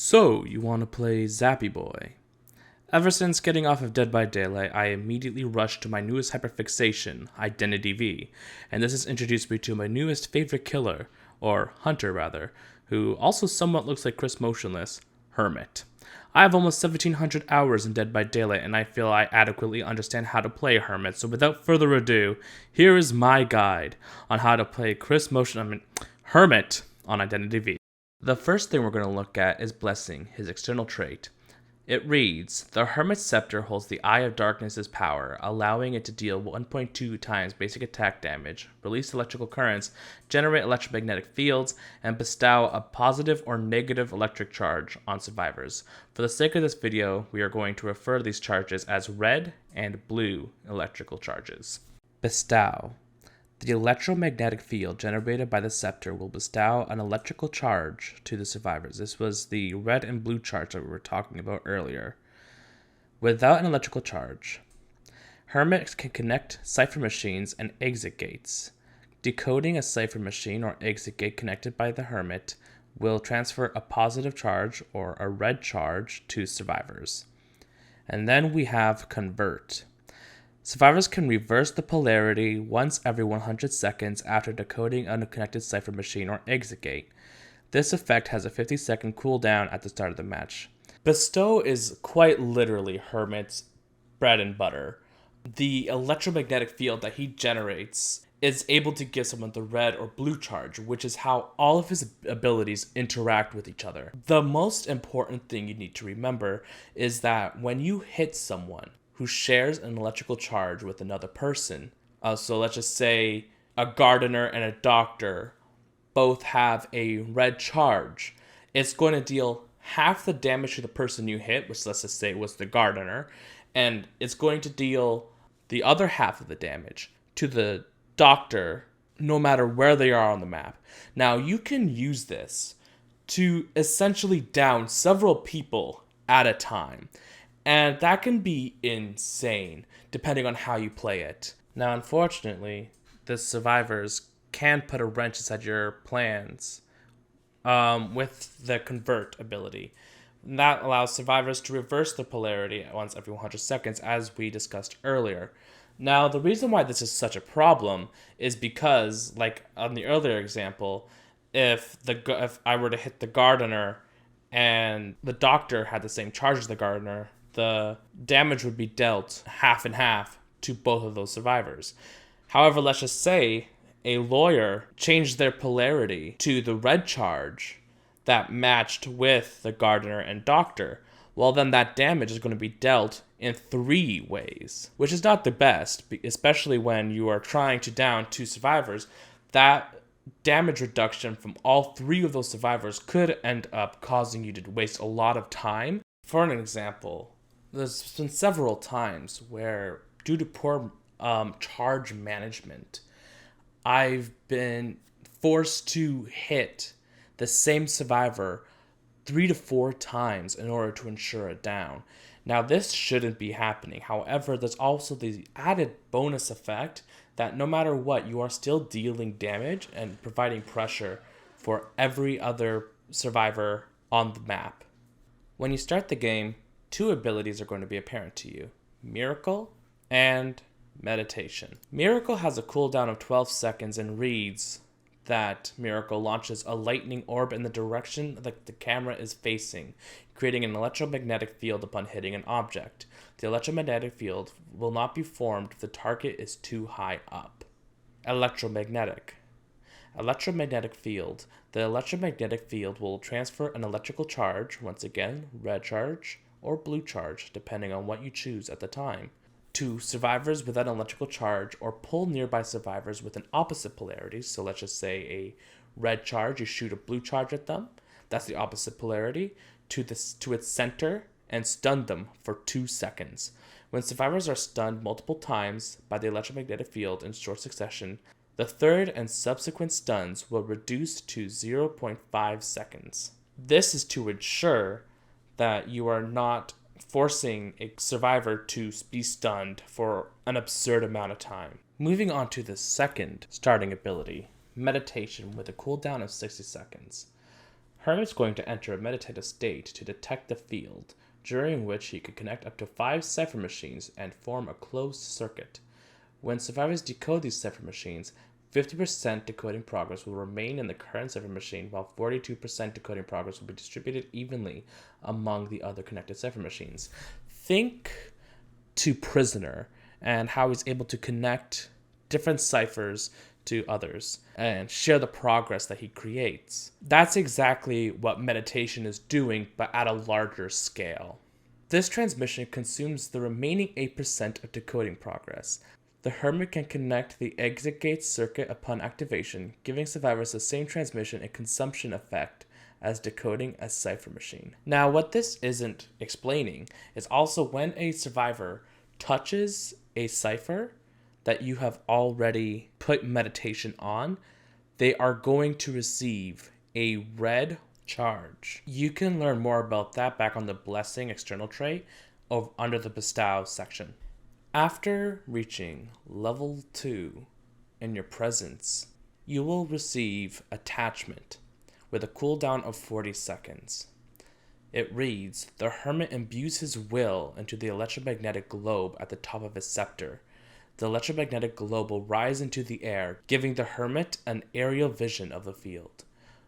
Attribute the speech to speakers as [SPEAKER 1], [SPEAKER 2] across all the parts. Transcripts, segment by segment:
[SPEAKER 1] So, you want to play Zappy Boi? Ever since getting off of Dead by Daylight, I immediately rushed to my newest hyperfixation, Identity V, and this has introduced me to my newest favorite killer, or hunter rather, who also somewhat looks like Chris Motionless, Hermit. I have almost 1700 hours in Dead by Daylight, and I feel I adequately understand how to play Hermit, so without further ado, here is my guide on how to play Hermit on Identity V. The first thing we're going to look at is Blessing, his external trait. It reads, the Hermit's Scepter holds the Eye of Darkness's power, allowing it to deal 1.2 times basic attack damage, release electrical currents, generate electromagnetic fields, and bestow a positive or negative electric charge on survivors. For the sake of this video, we are going to refer to these charges as red and blue electrical charges. Bestow. The electromagnetic field generated by the scepter will bestow an electrical charge to the survivors. This was the red and blue charge that we were talking about earlier. Without an electrical charge, Hermit can connect cipher machines and exit gates. Decoding a cipher machine or exit gate connected by the Hermit will transfer a positive charge or a red charge to survivors. And then we have Convert. Survivors can reverse the polarity once every 100 seconds after decoding a connected cipher machine or exit gate. This effect has a 50-second cooldown at the start of the match. Bestow is quite literally Hermit's bread and butter. The electromagnetic field that he generates is able to give someone the red or blue charge, which is how all of his abilities interact with each other. The most important thing you need to remember is that when you hit someone who shares an electrical charge with another person. So let's just say a gardener and a doctor both have a red charge. It's going to deal half the damage to the person you hit, which let's just say was the gardener, and it's going to deal the other half of the damage to the doctor, no matter where they are on the map. Now, you can use this to essentially down several people at a time. And that can be insane, depending on how you play it. Now, unfortunately, the survivors can put a wrench inside your plans with the Convert ability. And that allows survivors to reverse the polarity once every 100 seconds, as we discussed earlier. Now, the reason why this is such a problem is because, like on the earlier example, if I were to hit the gardener and the doctor had the same charge as the gardener, the damage would be dealt half and half to both of those survivors. However, let's just say a lawyer changed their polarity to the red charge that matched with the gardener and doctor. Well, then that damage is going to be dealt in 3 ways, which is not the best, especially when you are trying to down 2 survivors. That damage reduction from all 3 of those survivors could end up causing you to waste a lot of time. For an example, there's been several times where, due to poor charge management, I've been forced to hit the same survivor 3 to 4 times in order to ensure a down. Now, this shouldn't be happening. However, there's also the added bonus effect that no matter what, you are still dealing damage and providing pressure for every other survivor on the map. When you start the game, 2 abilities are going to be apparent to you: Miracle and Meditation. Miracle has a cooldown of 12 seconds and reads that Miracle launches a lightning orb in the direction that the camera is facing, creating an electromagnetic field upon hitting an object. The electromagnetic field will not be formed if the target is too high up. Electromagnetic field. The electromagnetic field will transfer an electrical charge, once again, red charge or blue charge, depending on what you choose at the time, to survivors without an electrical charge, or pull nearby survivors with an opposite polarity. So let's just say a red charge, you shoot a blue charge at them, that's the opposite polarity, to its center and stun them for 2 seconds. When survivors are stunned multiple times by the electromagnetic field in short succession, the third and subsequent stuns will reduce to 0.5 seconds. This is to ensure that you are not forcing a survivor to be stunned for an absurd amount of time. Moving on to the second starting ability, Meditation, with a cooldown of 60 seconds. Hermit's going to enter a meditative state to detect the field, during which he could connect up to 5 cipher machines and form a closed circuit. When survivors decode these cipher machines, 50% decoding progress will remain in the current cipher machine, while 42% decoding progress will be distributed evenly among the other connected cipher machines. Think to Prisoner and how he's able to connect different ciphers to others and share the progress that he creates. That's exactly what meditation is doing, but at a larger scale. This transmission consumes the remaining 8% of decoding progress. The Hermit can connect the exit gate circuit upon activation, giving survivors the same transmission and consumption effect as decoding a cipher machine. Now, what this isn't explaining is also when a survivor touches a cipher that you have already put meditation on, they are going to receive a red charge. You can learn more about that back on the Blessing external trait under the bestow section. After reaching level 2 in your presence, you will receive attachment with a cooldown of 40 seconds. It reads, the Hermit imbues his will into the electromagnetic globe at the top of his scepter. The electromagnetic globe will rise into the air, giving the Hermit an aerial vision of the field.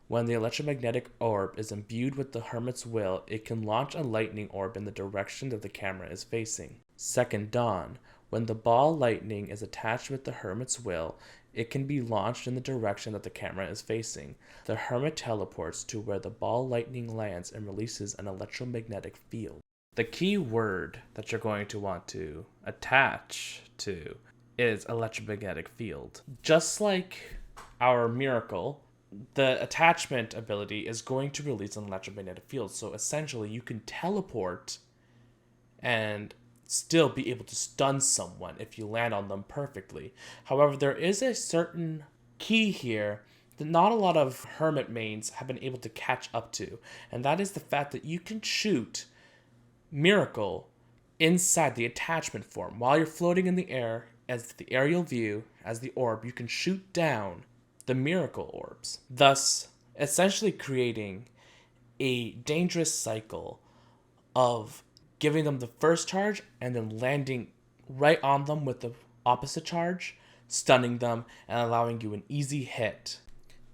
[SPEAKER 1] When the electromagnetic orb is imbued with the Hermit's will, it can launch a lightning orb in the direction that the camera is facing. Second Dawn. When the ball lightning is attached with the Hermit's will, it can be launched in the direction that the camera is facing. The Hermit teleports to where the ball lightning lands and releases an electromagnetic field. The key word that you're going to want to attach to is electromagnetic field. Just like our miracle, the attachment ability is going to release an electromagnetic field. So essentially you can teleport and still be able to stun someone if you land on them perfectly. However, there is a certain key here that not a lot of Hermit mains have been able to catch up to, and that is the fact that you can shoot Miracle inside the attachment form. While you're floating in the air, as the aerial view, as the orb, you can shoot down the Miracle orbs, thus essentially creating a dangerous cycle of giving them the first charge and then landing right on them with the opposite charge, stunning them, and allowing you an easy hit.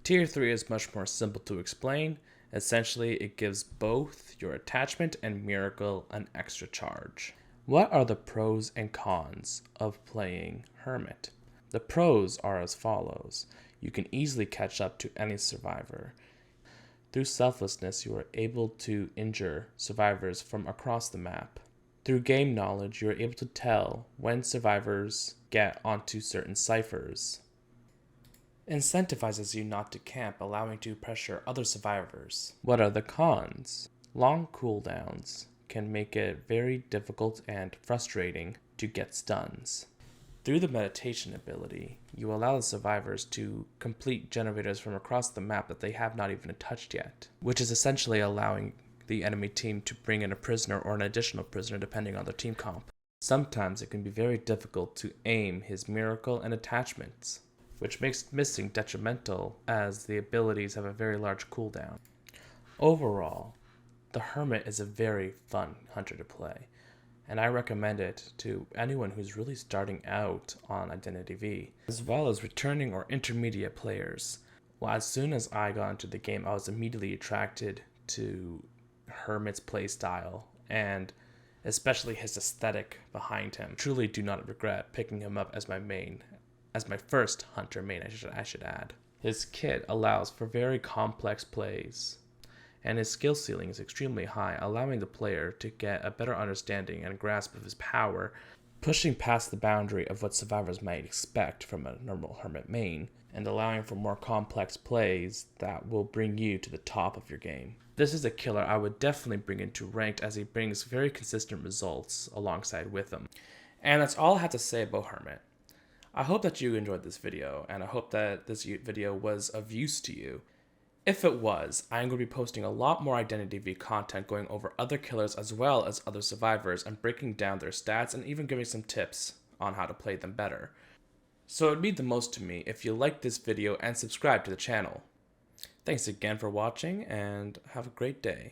[SPEAKER 1] Tier 3 is much more simple to explain. Essentially, it gives both your attachment and miracle an extra charge. What are the pros and cons of playing Hermit? The pros are as follows. You can easily catch up to any survivor. Through selflessness, you are able to injure survivors from across the map. Through game knowledge, you are able to tell when survivors get onto certain ciphers. Incentivizes you not to camp, allowing you to pressure other survivors. What are the cons? Long cooldowns can make it very difficult and frustrating to get stuns. Through the meditation ability, you allow the survivors to complete generators from across the map that they have not even touched yet, which is essentially allowing the enemy team to bring in a prisoner or an additional prisoner depending on their team comp. Sometimes it can be very difficult to aim his miracle and attachments, which makes missing detrimental as the abilities have a very large cooldown. Overall, the Hermit is a very fun hunter to play, and I recommend it to anyone who's really starting out on Identity V, as well as returning or intermediate players. Well, as soon as I got into the game, I was immediately attracted to Hermit's playstyle, and especially his aesthetic behind him. Truly do not regret picking him up as my main, as my first hunter main, I should add. His kit allows for very complex plays, and his skill ceiling is extremely high, allowing the player to get a better understanding and grasp of his power, pushing past the boundary of what survivors might expect from a normal Hermit main, and allowing for more complex plays that will bring you to the top of your game. This is a killer I would definitely bring into ranked, as he brings very consistent results alongside with him. And that's all I have to say about Hermit. I hope that you enjoyed this video, and I hope that this video was of use to you. If it was, I'm going to be posting a lot more Identity V content going over other killers as well as other survivors and breaking down their stats and even giving some tips on how to play them better. So it would mean the most to me if you like this video and subscribe to the channel. Thanks again for watching, and have a great day.